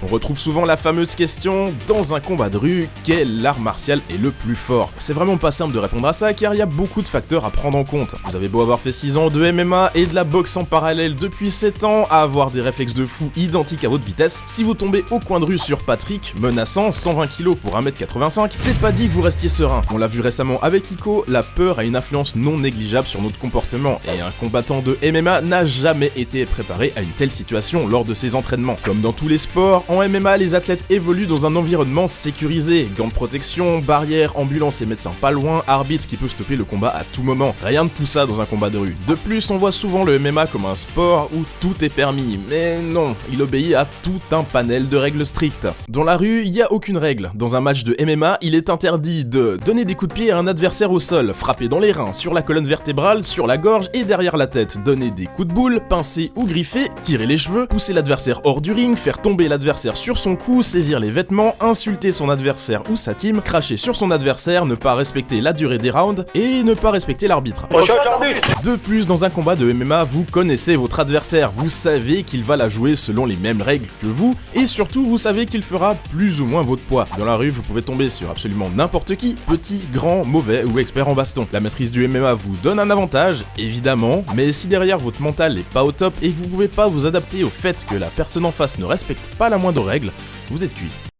On retrouve souvent la fameuse question, dans un combat de rue, quel art martial est le plus fort? C'est vraiment pas simple de répondre à ça car il y a beaucoup de facteurs à prendre en compte. Vous avez beau avoir fait 6 ans de MMA et de la boxe en parallèle depuis 7 ans, à avoir des réflexes de fou identiques à votre vitesse, si vous tombez au coin de rue sur Patrick, menaçant, 120 kg pour 1m85, c'est pas dit que vous restiez serein. On l'a vu récemment avec Iko, la peur a une influence non négligeable sur notre comportement et un combattant de MMA n'a jamais été préparé à une telle situation lors de ses entraînements. Comme dans tous les sports, en MMA, les athlètes évoluent dans un environnement sécurisé, gants de protection, barrières, ambulance et médecins pas loin, arbitre qui peut stopper le combat à tout moment. Rien de tout ça dans un combat de rue. De plus, on voit souvent le MMA comme un sport où tout est permis, mais non, il obéit à tout un panel de règles strictes. Dans la rue, il n'y a aucune règle. Dans un match de MMA, il est interdit de donner des coups de pied à un adversaire au sol, frapper dans les reins, sur la colonne vertébrale, sur la gorge et derrière la tête, donner des coups de boule, pincer ou griffer, tirer les cheveux, pousser l'adversaire hors du ring, faire tomber l'adversaire sur son cou, saisir les vêtements, insulter son adversaire ou sa team, cracher sur son adversaire, ne pas respecter la durée des rounds et ne pas respecter l'arbitre. De plus, dans un combat de MMA, vous connaissez votre adversaire, vous savez qu'il va la jouer selon les mêmes règles que vous et surtout vous savez qu'il fera plus ou moins votre poids. Dans la rue, vous pouvez tomber sur absolument n'importe qui, petit, grand, mauvais ou expert en baston. La maîtrise du MMA vous donne un avantage, évidemment, mais si derrière votre mental n'est pas au top et que vous pouvez pas vous adapter au fait que la personne en face ne respecte pas la moindre règle, vous êtes cuit.